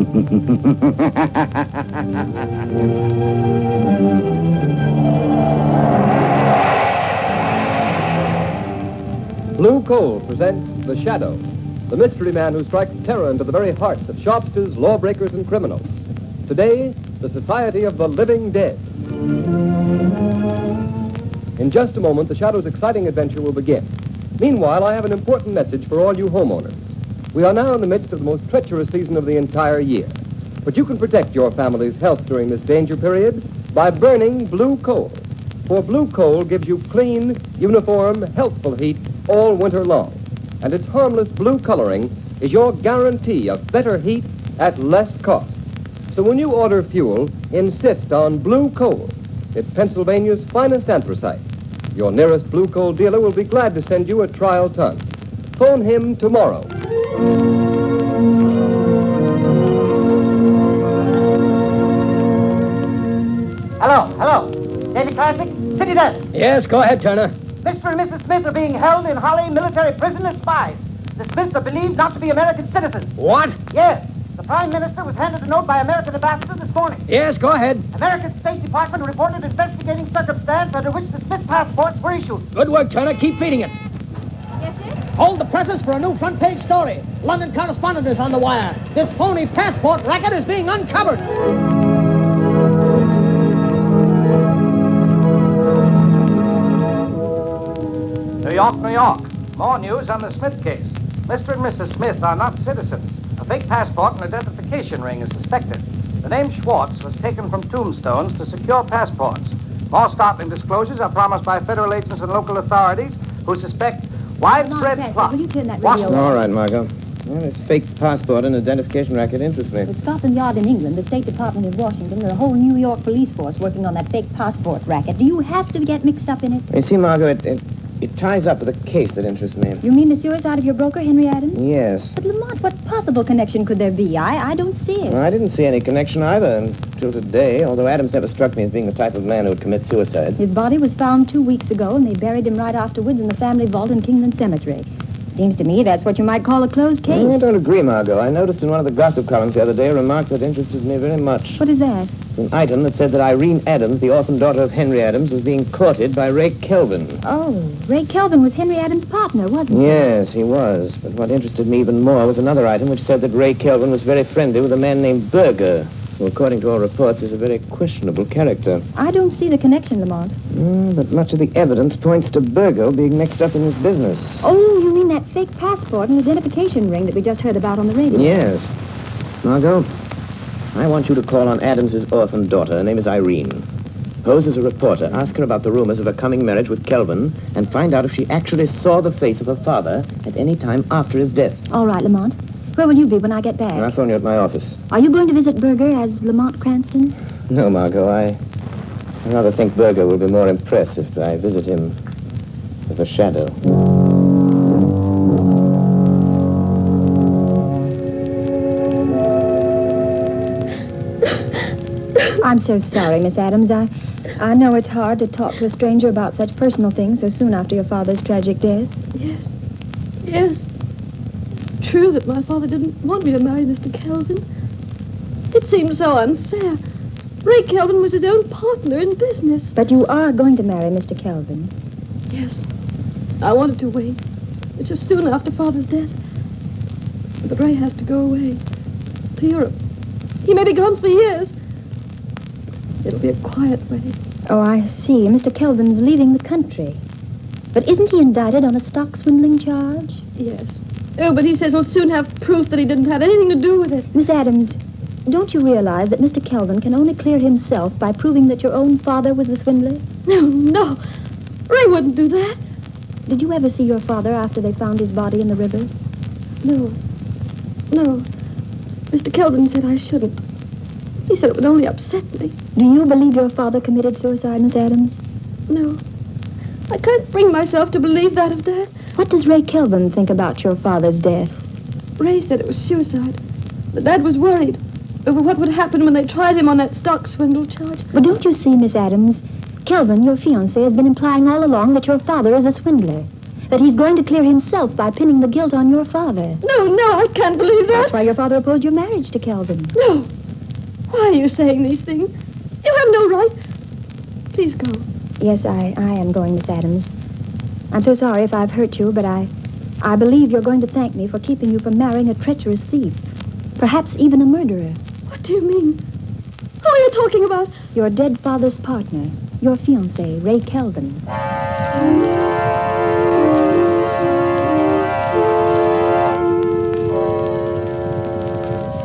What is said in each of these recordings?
Blue Coal presents The Shadow, the mystery man who strikes terror into the very hearts of sharpsters, lawbreakers, and criminals. Today, the Society of the Living Dead. In just a moment, The Shadow's exciting adventure will begin. Meanwhile, I have an important message for all you homeowners. We are now in the midst of the most treacherous season of the entire year. But you can protect your family's health during this danger period by burning blue coal. For blue coal gives you clean, uniform, healthful heat all winter long. And its harmless blue coloring is your guarantee of better heat at less cost. So when you order fuel, insist on blue coal. It's Pennsylvania's finest anthracite. Your nearest blue coal dealer will be glad to send you a trial ton. Phone him tomorrow. Hello. Daily Classic, City Desk. Yes, go ahead, Turner. Mr. and Mrs. Smith are being held in Holly military prison as spies. The Smiths are believed not to be American citizens. What? Yes. The Prime Minister was handed a note by American ambassador this morning. Yes, go ahead. American State Department reported investigating circumstance under which the Smith passports were issued. Good work, Turner. Keep feeding it. Yes, sir? Hold the presses for a new front-page story. London correspondent is on the wire. This phony passport racket is being uncovered. New York, New York. More news on the Smith case. Mr. and Mrs. Smith are not citizens. A fake passport and identification ring is suspected. The name Schwartz was taken from tombstones to secure passports. More startling disclosures are promised by federal agents and local authorities who suspect widespread plot. Will you turn that radio All on? right, Margot. Well, this fake passport and identification racket interests me. The Scotland Yard in England, the State Department in Washington, and the whole New York police force working on that fake passport racket. Do you have to get mixed up in it? You see, Margot, it ties up with a case that interests me. You mean the suicide of your broker, Henry Adams? Yes. But, Lamont, what possible connection could there be? I don't see it. Well, I didn't see any connection either until today, although Adams never struck me as being the type of man who would commit suicide. His body was found 2 weeks ago, and they buried him right afterwards in the family vault in Kingland Cemetery. Seems to me that's what you might call a closed case. I don't agree, Margot. I noticed in one of the gossip columns the other day a remark that interested me very much. What is that? It's an item that said that Irene Adams, the orphan daughter of Henry Adams, was being courted by Ray Kelvin. Oh, Ray Kelvin was Henry Adams' partner, wasn't he? Yes, he was. But what interested me even more was another item which said that Ray Kelvin was very friendly with a man named Berger, who, according to all reports, is a very questionable character. I don't see the connection, Lamont. But much of the evidence points to Berger being mixed up in this business. Oh, you mean that fake passport and identification ring that we just heard about on the radio? Yes. Margot, I want you to call on Adams's orphan daughter. Her name is Irene. Pose as a reporter. Ask her about the rumors of her coming marriage with Kelvin and find out if she actually saw the face of her father at any time after his death. All right, Lamont. Where will you be when I get back? I'll phone you at my office. Are you going to visit Berger as Lamont Cranston? No, Margot, I rather think Berger will be more impressed if I visit him as the Shadow. I'm so sorry, Miss Adams. I know it's hard to talk to a stranger about such personal things so soon after your father's tragic death. Yes. It's true that my father didn't want me to marry Mr. Kelvin. It seemed so unfair. Ray Kelvin was his own partner in business. But you are going to marry Mr. Kelvin. Yes. I wanted to wait. It's just soon after Father's death. But Ray has to go away. To Europe. He may be gone for years. It'll be a quiet wedding. Oh, I see. Mr. Kelvin's leaving the country. But isn't he indicted on a stock swindling charge? Yes. Oh, but he says he'll soon have proof that he didn't have anything to do with it. Miss Adams, don't you realize that Mr. Kelvin can only clear himself by proving that your own father was the swindler? No. Ray wouldn't do that. Did you ever see your father after they found his body in the river? No. Mr. Kelvin said I shouldn't. He said it would only upset me. Do you believe your father committed suicide, Miss Adams? No. I can't bring myself to believe that of Dad. What does Ray Kelvin think about your father's death? Ray said it was suicide. But Dad was worried over what would happen when they tried him on that stock swindle charge. But don't you see, Miss Adams, Kelvin, your fiancé, has been implying all along that your father is a swindler. that he's going to clear himself by pinning the guilt on your father. No, I can't believe that. That's why your father opposed your marriage to Kelvin. No. Why are you saying these things? You have no right. Please go. Yes, I am going, Miss Adams. I'm so sorry if I've hurt you, but I believe you're going to thank me for keeping you from marrying a treacherous thief. Perhaps even a murderer. What do you mean? Who are you talking about? Your dead father's partner, your fiancé, Ray Kelvin.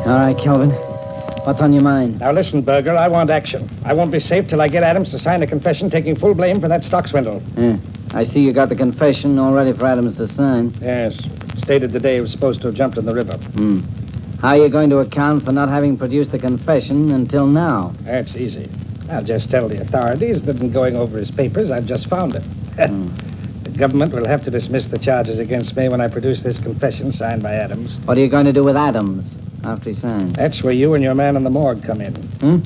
All right, Kelvin. What's on your mind? Now listen, Berger, I want action. I won't be safe till I get Adams to sign a confession taking full blame for that stock swindle. I see you got the confession all ready for Adams to sign. Yes. Stated the day he was supposed to have jumped in the river. How are you going to account for not having produced the confession until now? That's easy. I'll just tell the authorities that in going over his papers, I've just found it. The government will have to dismiss the charges against me when I produce this confession signed by Adams. What are you going to do with Adams after he signs? That's where you and your man in the morgue come in.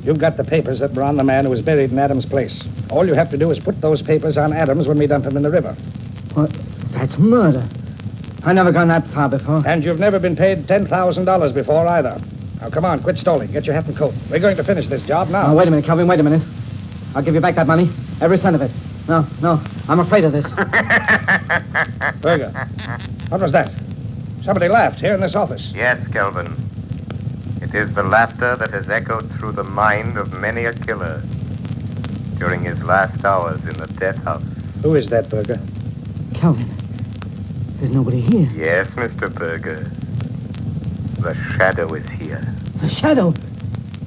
You've got the papers that were on the man who was buried in Adams' place. All you have to do is put those papers on Adams when we dump him in the river. What? That's murder. I've never gone that far before. And you've never been paid $10,000 before either. Now, come on, quit stalling. Get your hat and coat. We're going to finish this job now. Oh, wait a minute, Kelvin, wait a minute. I'll give you back that money. Every cent of it. No, I'm afraid of this. Berger, what was that? Somebody laughed here in this office. Yes, Kelvin. It is the laughter that has echoed through the mind of many a killer during his last hours in the death house. Who is that, Berger? Kelvin, there's nobody here. Yes, Mr. Berger. The shadow is here. The shadow?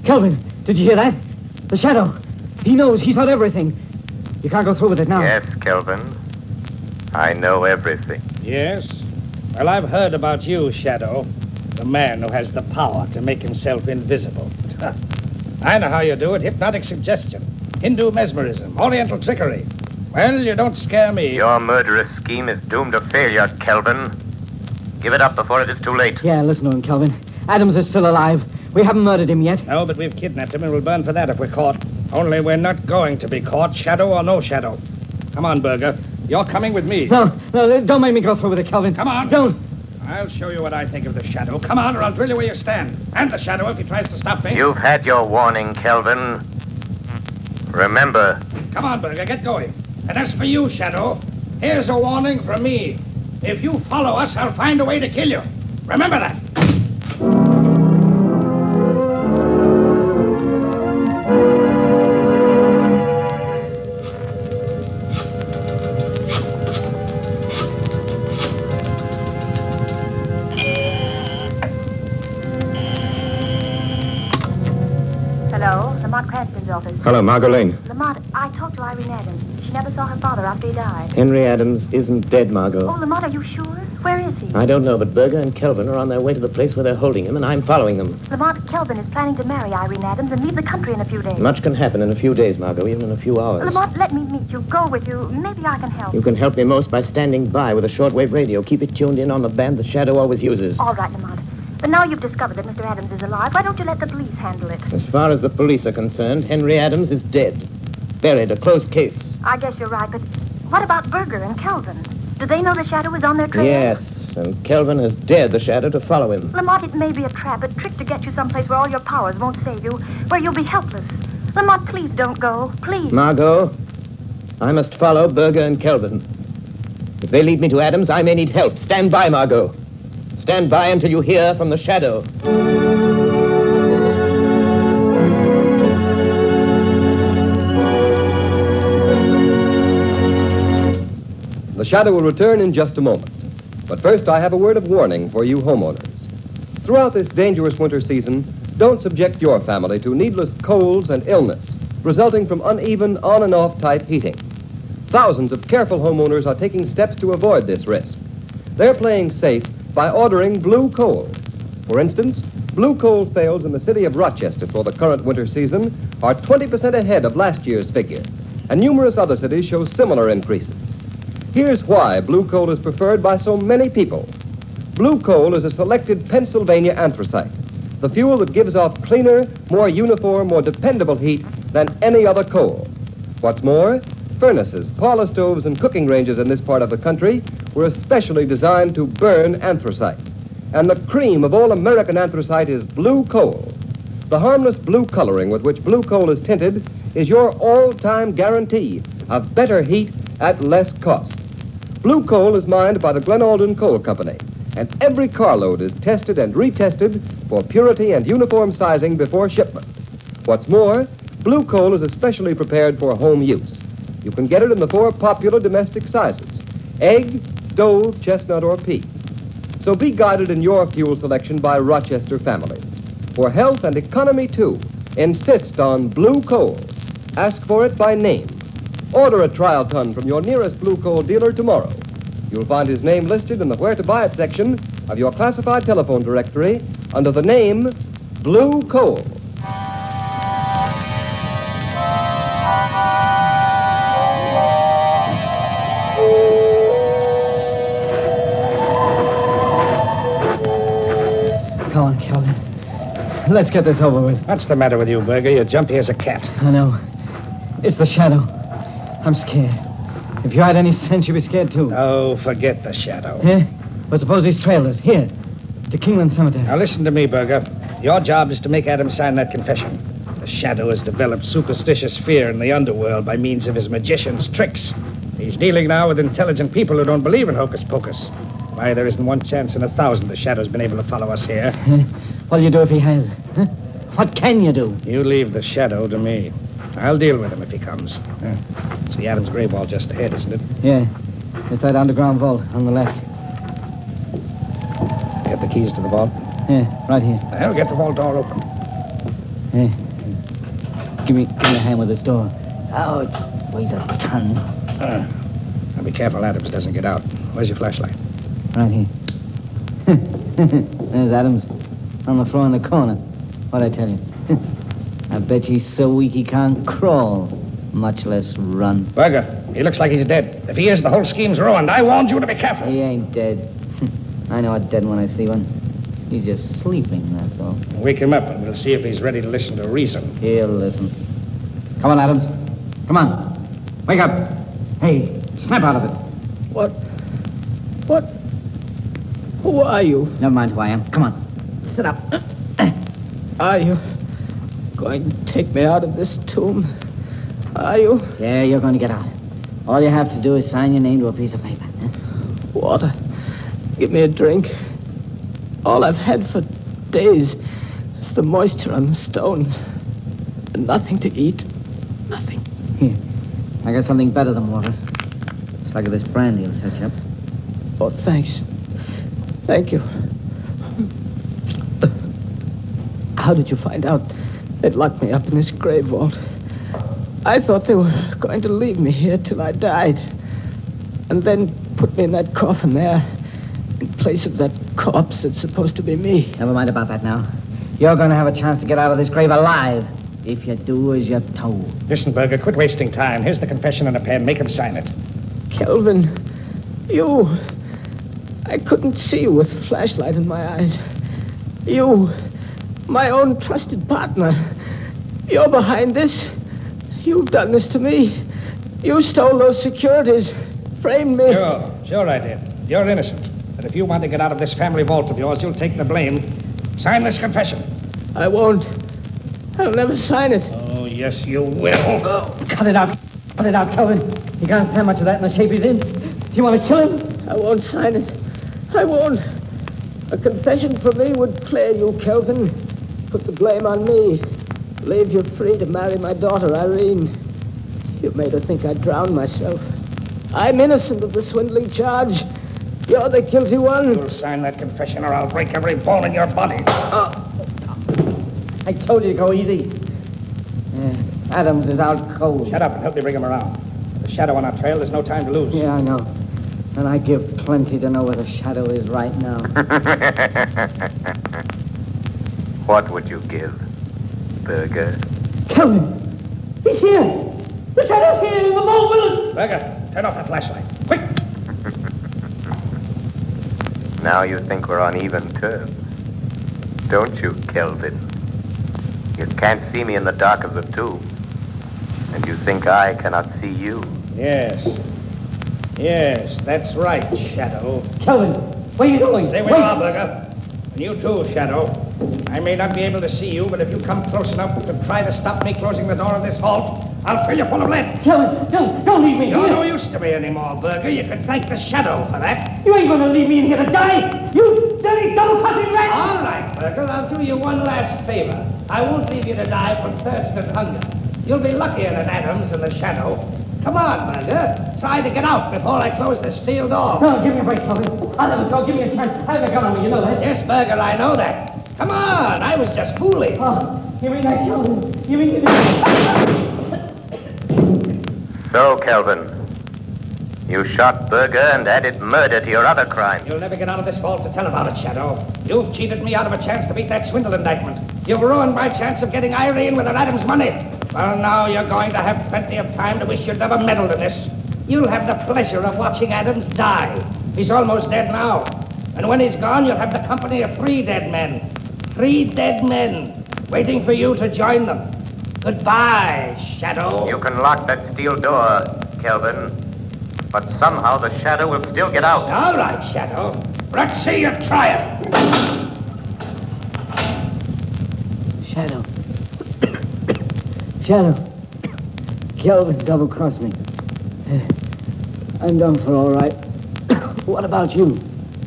Kelvin, did you hear that? The shadow. He knows. He's heard everything. You can't go through with it now. Yes, Kelvin. I know everything. Yes? Well, I've heard about you, Shadow. The man who has the power to make himself invisible. I know how you do it. Hypnotic suggestion. Hindu mesmerism. Oriental trickery. Well, you don't scare me. Your murderous scheme is doomed to failure, Kelvin. Give it up before it is too late. Yeah, listen to him, Kelvin. Adams is still alive. We haven't murdered him yet. No, but we've kidnapped him and we'll burn for that if we're caught. Only we're not going to be caught, shadow or no shadow. Come on, Berger. You're coming with me. No, don't make me go through with it, Kelvin. Come on. Don't. I'll show you what I think of the shadow. Come on, or I'll drill you where you stand. And the shadow if he tries to stop me. You've had your warning, Kelvin. Remember. Come on, Berger, get going. And as for you, Shadow, here's a warning from me. If you follow us, I'll find a way to kill you. Remember that. Hello, Lamont Cranston's office. Hello, Margot Lane. Lamont, I talked to Irene Adams. She never saw her father after he died. Henry Adams isn't dead, Margot. Oh, Lamont, are you sure? Where is he? I don't know, but Berger and Kelvin are on their way to the place where they're holding him, and I'm following them. Lamont, Kelvin is planning to marry Irene Adams and leave the country in a few days. Much can happen in a few days, Margot, even in a few hours. Lamont, let me meet you. Go with you. Maybe I can help. You can help me most by standing by with a shortwave radio. Keep it tuned in on the band the Shadow always uses. All right, Lamont. But now you've discovered that Mr. Adams is alive, why don't you let the police handle it? As far as the police are concerned, Henry Adams is dead. Buried, a closed case. I guess you're right, but what about Berger and Kelvin? Do they know the Shadow is on their trail? Yes, and Kelvin has dared the Shadow to follow him. Lamont, it may be a trap, a trick to get you someplace where all your powers won't save you, where you'll be helpless. Lamont, please don't go. Please. Margot, I must follow Berger and Kelvin. If they lead me to Adams, I may need help. Stand by, Margot. Stand by until you hear from the Shadow. The Shadow will return in just a moment. But first, I have a word of warning for you homeowners. Throughout this dangerous winter season, don't subject your family to needless colds and illness resulting from uneven on and off type heating. Thousands of careful homeowners are taking steps to avoid this risk. They're playing safe by ordering blue coal. For instance, blue coal sales in the city of Rochester for the current winter season are 20% ahead of last year's figure, and numerous other cities show similar increases. Here's why blue coal is preferred by so many people. Blue coal is a selected Pennsylvania anthracite, the fuel that gives off cleaner, more uniform, more dependable heat than any other coal. What's more, furnaces, parlor stoves, and cooking ranges in this part of the country were especially designed to burn anthracite. And the cream of all American anthracite is blue coal. The harmless blue coloring with which blue coal is tinted is your all-time guarantee of better heat at less cost. Blue coal is mined by the Glenalden Coal Company, and every carload is tested and retested for purity and uniform sizing before shipment. What's more, blue coal is especially prepared for home use. You can get it in the 4 popular domestic sizes: egg, stove, chestnut, or peat. So be guided in your fuel selection by Rochester families. For health and economy, too, insist on blue coal. Ask for it by name. Order a trial ton from your nearest blue coal dealer tomorrow. You'll find his name listed in the Where to Buy It section of your classified telephone directory under the name Blue Coal. Come on, Kelvin. Let's get this over with. What's the matter with you, Berger? You're jumpy as a cat. I know. It's the shadow. I'm scared. If you had any sense, you'd be scared, too. Oh, forget the shadow. Yeah? But suppose he's trailed us. Here, to Kingland Cemetery. Now, listen to me, Berger. Your job is to make Adams sign that confession. The shadow has developed superstitious fear in the underworld by means of his magician's tricks. He's dealing now with intelligent people who don't believe in hocus pocus. Why, there isn't one chance in 1,000 the shadow's been able to follow us here. What'll you do if he has? Huh? What can you do? You leave the shadow to me. I'll deal with him if he comes. It's the Adams grave wall just ahead, isn't it? Yeah. It's that underground vault on the left. Get the keys to the vault? Yeah, right here. I'll get the vault door open. Yeah. Give me a hand with this door. Oh, it weighs a ton. Now be careful Adams doesn't get out. Where's your flashlight? Right here. There's Adams on the floor in the corner. What'd I tell you? I bet he's so weak he can't crawl, much less run. Berger, he looks like he's dead. If he is, the whole scheme's ruined. I warned you to be careful. He ain't dead. I know a dead one I see one. He's just sleeping, that's all. Wake him up and we'll see if he's ready to listen to reason. He'll listen. Come on, Adams. Come on. Wake up. Hey, snap out of it. What? Who are you? Never mind who I am. Come on. Sit up. Are you going to take me out of this tomb? Are you? Yeah, you're going to get out. All you have to do is sign your name to a piece of paper. Huh? Water. Give me a drink. All I've had for days is the moisture on the stones. And nothing to eat. Nothing. Here. I got something better than water. It's like this brandy will set you up. Oh, thanks. Thank you. How did you find out they'd locked me up in this grave vault? I thought they were going to leave me here till I died. And then put me in that coffin there, in place of that corpse that's supposed to be me. Never mind about that now. You're going to have a chance to get out of this grave alive, if you do as you're told. Listen, Berger, quit wasting time. Here's the confession and a pen. Make him sign it. Kelvin, you... I couldn't see you with a flashlight in my eyes. You, my own trusted partner. You're behind this. You've done this to me. You stole those securities, framed me. Sure I did. You're innocent. But if you want to get out of this family vault of yours, you'll take the blame. Sign this confession. I won't. I'll never sign it. Oh, yes, you will. Cut it out. Cut it out, Kelvin. You can't stand much of that in the shape he's in. Do you want to kill him? I won't sign it. I won't. A confession from me would clear you, Kelvin. Put the blame on me. Leave you free to marry my daughter, Irene. You made her think I drowned myself. I'm innocent of the swindling charge. You're the guilty one. You'll sign that confession or I'll break every bone in your body. I told you to go easy. Adams is out cold. Shut up and help me bring him around. The shadow on our trail, there's no time to lose. Yeah, I know. And I give plenty to know where the shadow is right now. What would you give, Berger? Kelvin! He's here! The shadow's here in the vault with us! Berger, turn off the flashlight. Quick! Now you think we're on even terms, don't you, Kelvin? You can't see me in the dark of the tomb, and you think I cannot see you. Yes. Yes, that's right, Shadow. Kelvin, where are you going? Stay where you are, Burger. And you too, Shadow. I may not be able to see you, but if you come close enough to try to stop me closing the door of this vault, I'll fill you full of lead. Kelvin, don't leave me You're here. no use to me anymore, Burger. You can thank the Shadow for that. You ain't going to leave me in here to die. You dirty double-cussing rat. All right, Burger, I'll do you one last favor. I won't leave you to die from thirst and hunger. You'll be luckier than Adams and the Shadow. Come on, Burger. Try to get out before I close this steel door. No, give me a break, Kelvin. I'll never go. Give me a chance. I have a gun on me, you know that. Yes, Burger, I know that. Come on, I was just fooling. Oh, give me that, Kelvin. Give me that. So, Kelvin, you shot Burger and added murder to your other crime. You'll never get out of this vault to tell about it, Shadow. You've cheated me out of a chance to beat that swindle indictment. You've ruined my chance of getting Irene with her Adams money. Well, now you're going to have plenty of time to wish you'd never meddled in this. You'll have the pleasure of watching Adams die. He's almost dead now. And when he's gone, you'll have the company of 3 dead men. 3 dead men waiting for you to join them. Goodbye, Shadow. You can lock that steel door, Kelvin, but somehow the Shadow will still get out. All right, Shadow. Let's see you try it. Shadow. Shadow. Kelvin double-crossed me. I'm done for, all right. What about you?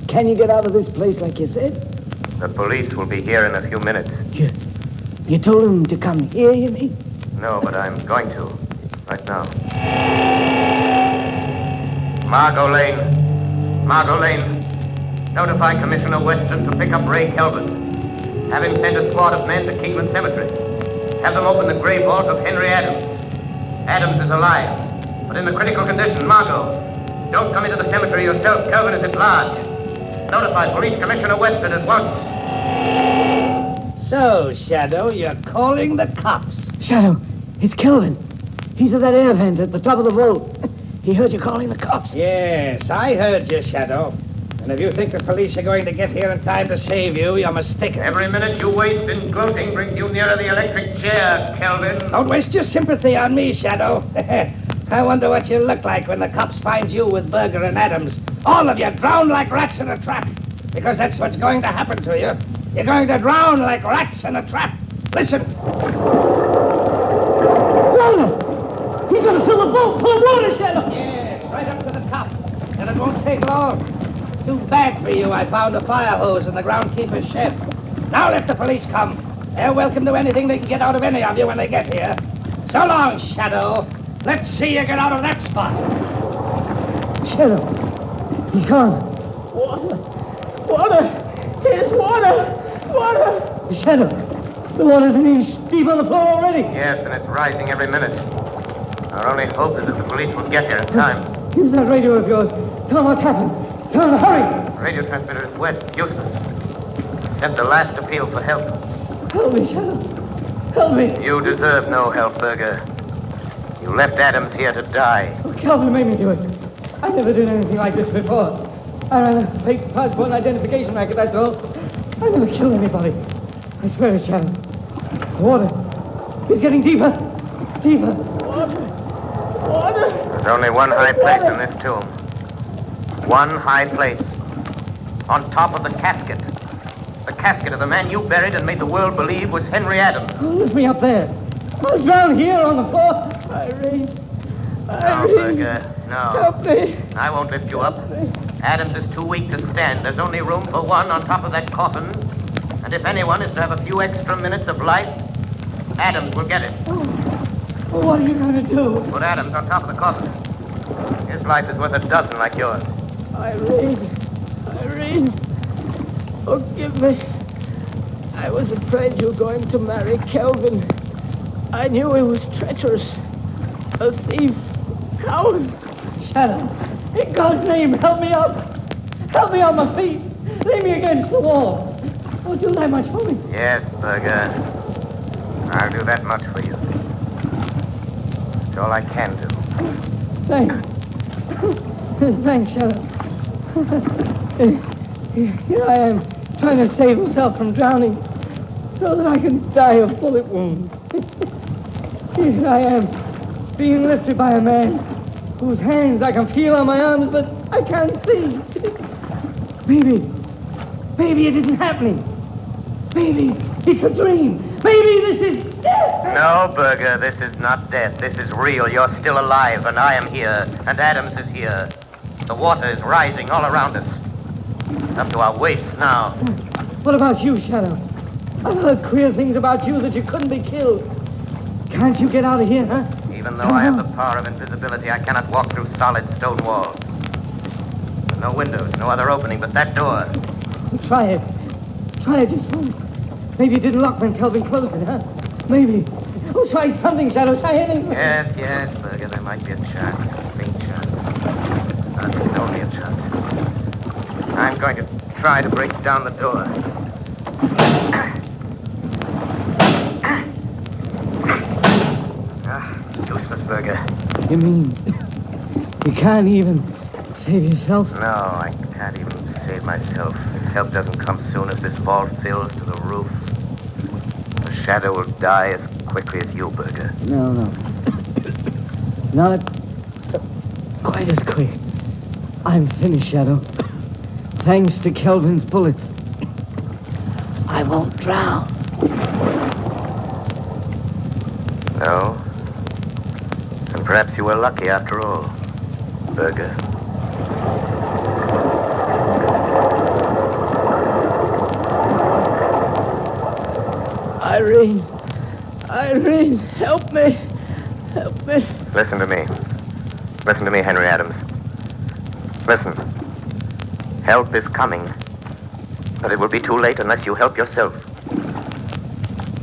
Can you get out of this place like you said? The police will be here in a few minutes. You told them to come here, you mean? No, but I'm going to. Right now. Margot Lane. Notify Commissioner Weston to pick up Ray Kelvin. Have him send a squad of men to Kingman Cemetery. Have them open the grave vault of Henry Adams. Adams is alive, but in the critical condition. Margot, don't come into the cemetery yourself. Kelvin is at large. Notify Police Commissioner Weston at once. So, Shadow, you're calling the cops. Shadow, it's Kelvin. He's at that air vent at the top of the vault. He heard you calling the cops. Yes, I heard you, Shadow. And if you think the police are going to get here in time to save you, you're mistaken. Every minute you waste in gloating brings you nearer the electric chair, Kelvin. Don't waste your sympathy on me, Shadow. I wonder what you look like when the cops find you with Burger and Adams. All of you drowned like rats in a trap. Because that's what's going to happen to you. You're going to drown like rats in a trap. Listen. Water! He's going to fill the boat full of water, Shadow. Yes, right up to the top. And it won't take long. Too bad for you, I found a fire hose in the groundkeeper's shed. Now let the police come. They're welcome to anything they can get out of any of you when they get here. So long, Shadow. Let's see you get out of that spot. Shadow, he's gone. Water! Here's water! Shadow, the water's an inch deep on the floor already. Yes, and it's rising every minute. Our only hope is that the police will get here in time. Use that radio of yours. Tell them what's happened. Tell them to hurry. The radio transmitter is wet, useless. Send the last appeal for help. Help me, Shadow. Help me. You deserve no help, Burger. You left Adams here to die. Oh, Calvin made me do it. I never did anything like this before. I ran a fake passport and identification racket, that's all. I never killed anybody. I swear it, Shadow. The water. It's getting deeper. Deeper. Water. There's only one high place in this tomb. One high place. On top of the casket. The casket of the man you buried and made the world believe was Henry Adams. Oh, lift me up there. I was down here on the floor. Irene. No, Burger, no. Help me. I won't lift you up. Adams is too weak to stand. There's only room for one on top of that coffin. And if anyone is to have a few extra minutes of life, Adams will get it. Well, what are you going to do? Put Adams on top of the coffin. His life is worth a dozen like yours. Irene, forgive me. I was afraid you were going to marry Kelvin. I knew he was treacherous. A thief. Coward. Shadow, in God's name, help me up. Help me on my feet. Lay me against the wall. Oh, do that much for me. Yes, Burger. I'll do that much for you. It's all I can do. Thanks. Thanks, Shadow. Here I am, trying to save myself from drowning, so that I can die of bullet wounds. Here I am, being lifted by a man whose hands I can feel on my arms, but I can't see. Maybe it isn't happening. Maybe it's a dream. Maybe this is death. No, Berger, this is not death. This is real. You're still alive, and I am here, and Adams is here. The water is rising all around us. Up to our waists now. What about you, Shadow? I've heard queer things about you that you couldn't be killed. Can't you get out of here, huh? Even though I have the power of invisibility, I cannot walk through solid stone walls. There are no windows, no other opening but that door. Try it. Try it just once. Maybe it didn't lock when Kelvin closed it, huh? Maybe. Oh, try something, Shadow. Try anything. Yes, Berger, there might be a chance. A faint chance. But it's only a chance. I'm going to try to break down the door. Useless, Berger. You mean you can't even save yourself? No, I can't even save myself. If help doesn't come soon as this vault fills to the roof, the Shadow will die as quickly as you, Berger. No. Not quite as quick. I'm finished, Shadow. Thanks to Kelvin's bullets. I won't drown. No? And perhaps you were lucky after all, Berger. Irene, help me. Help me. Listen to me. Listen to me, Henry Adams. Listen. Help is coming. But it will be too late unless you help yourself.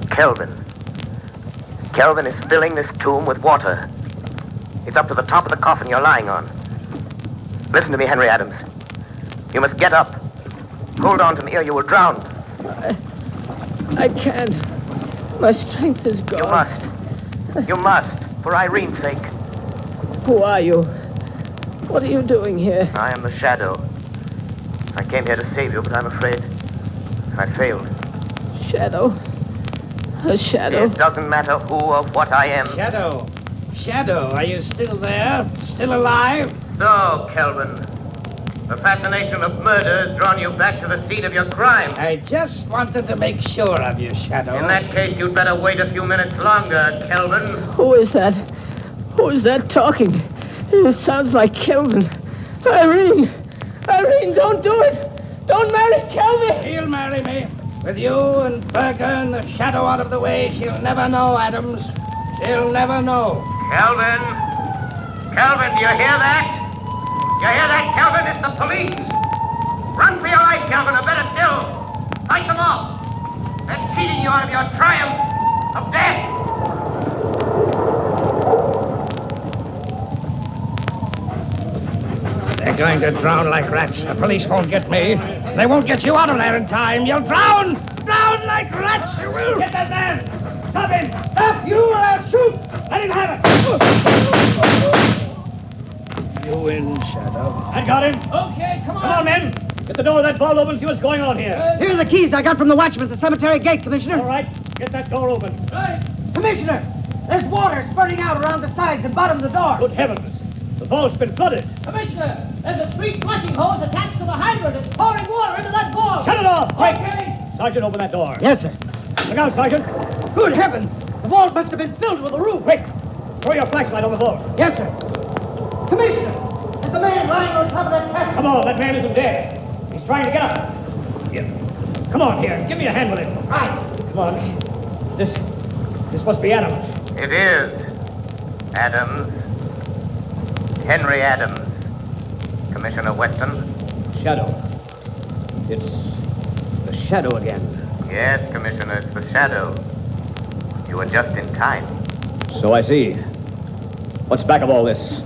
Kelvin is filling this tomb with water. It's up to the top of the coffin you're lying on. Listen to me, Henry Adams. You must get up. Hold on to me or you will drown. I can't. My strength is gone. You must. For Irene's sake. Who are you? What are you doing here? I am the Shadow. I came here to save you, but I'm afraid I failed. Shadow? A shadow? It doesn't matter who or what I am. Shadow, are you still there? Still alive? So, Kelvin, the fascination of murder has drawn you back to the scene of your crime. I just wanted to make sure of you, Shadow. In that case, you'd better wait a few minutes longer, Kelvin. Who is that? Who is that talking? It sounds like Kelvin. Irene, don't do it. Don't marry Kelvin. She'll marry me. With you and Berger and the Shadow out of the way, she'll never know, Adams. She'll never know. Kelvin, do you hear that? You hear that, Kelvin? It's the police. Run for your life, Kelvin, or better still, fight them off. They're cheating you out of your triumph of death. They're going to drown like rats. The police won't get me. They won't get you out of there in time. You'll drown! Drown like rats, you will! Get that man! Stop him! Stop you or I'll shoot! Let him have it! You win, Shadow. I got him. Okay, come on. Come on, men. Get the door of that vault open and see what's going on here. Here are the keys I got from the watchman at the cemetery gate, Commissioner. All right. Get that door open. Right. Commissioner, there's water spurting out around the sides and bottom of the door. Good heavens. The vault's been flooded. Commissioner, there's a street flushing hose attached to the hydrant. It's pouring water into that vault. Shut it off, quick. Okay. Sergeant, open that door. Yes, sir. Look out, Sergeant. Good heavens. The vault must have been filled with the roof. Quick. Throw your flashlight on the vault. Yes, sir. Commissioner, there's a man lying on top of that casket. Come on, that man isn't dead. He's trying to get up. Here. Come on, here. Give me a hand with him. Right. Come on. This must be Adams. It is Adams. Henry Adams. Commissioner Weston. Shadow. It's the Shadow again. Yes, Commissioner, it's the Shadow. You were just in time. So I see. What's back of all this?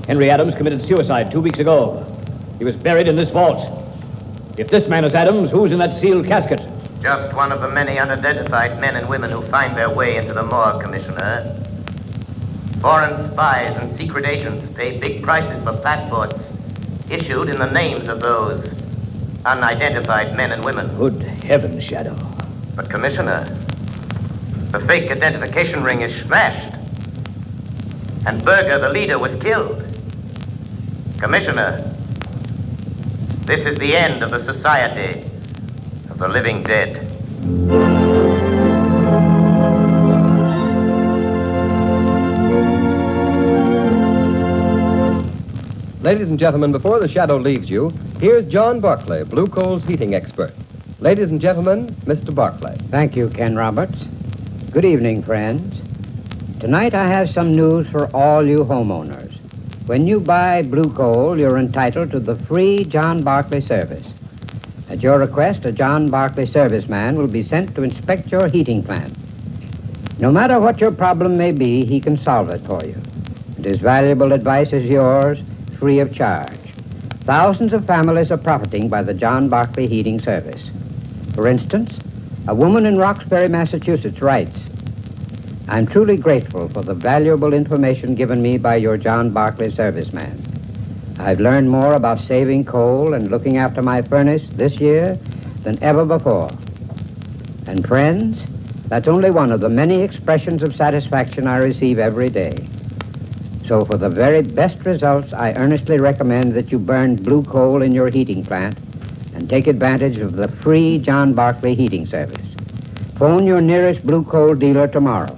Henry Adams committed suicide 2 weeks ago. He was buried in this vault. If this man is Adams, who's in that sealed casket? Just one of the many unidentified men and women who find their way into the morgue, Commissioner. Foreign spies and secret agents pay big prices for passports issued in the names of those unidentified men and women. Good heavens, Shadow. But, Commissioner, the fake identification ring is smashed. and Berger, the leader, was killed. Commissioner, this is the end of the Society of the Living Dead. Ladies and gentlemen, before the shadow leaves you, here's John Barclay, Blue Coal's heating expert. Ladies and gentlemen, Mr. Barclay. Thank you, Ken Roberts. Good evening, friends. Tonight I have some news for all you homeowners. When you buy Blue Coal, you're entitled to the free John Barclay service. At your request, a John Barclay serviceman will be sent to inspect your heating plant. No matter what your problem may be, he can solve it for you. And his valuable advice is yours, free of charge. Thousands of families are profiting by the John Barclay heating service. For instance, a woman in Roxbury, Massachusetts writes, I'm truly grateful for the valuable information given me by your John Barclay serviceman. I've learned more about saving coal and looking after my furnace this year than ever before. And friends, that's only one of the many expressions of satisfaction I receive every day. So for the very best results, I earnestly recommend that you burn Blue Coal in your heating plant and take advantage of the free John Barclay heating service. Phone your nearest Blue Coal dealer tomorrow.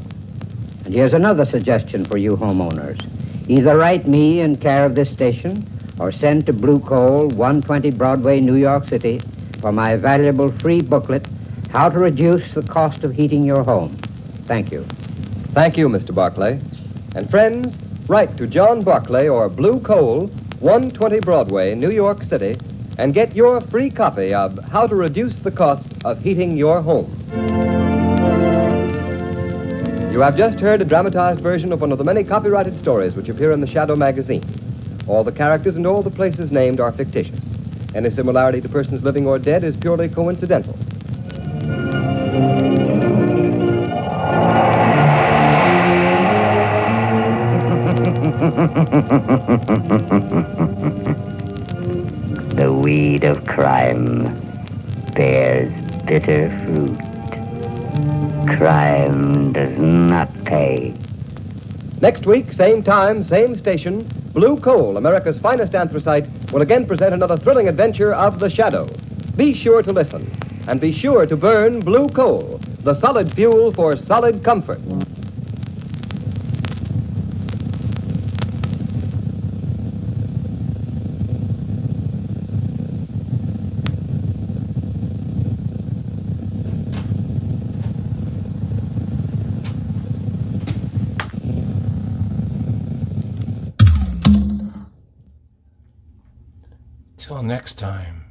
And here's another suggestion for you homeowners. Either write me in care of this station or send to Blue Coal, 120 Broadway, New York City, for my valuable free booklet, How to Reduce the Cost of Heating Your Home. Thank you. Thank you, Mr. Barclay. And friends, write to John Barclay or Blue Coal, 120 Broadway, New York City, and get your free copy of How to Reduce the Cost of Heating Your Home. You have just heard a dramatized version of one of the many copyrighted stories which appear in the Shadow magazine. All the characters and all the places named are fictitious. Any similarity to persons living or dead is purely coincidental. The weed of crime bears bitter fruit. Crime does not pay. Next week, same time, same station, Blue Coal, America's finest anthracite, will again present another thrilling adventure of the Shadow. Be sure to listen, and be sure to burn Blue Coal, the solid fuel for solid comfort. Till next time.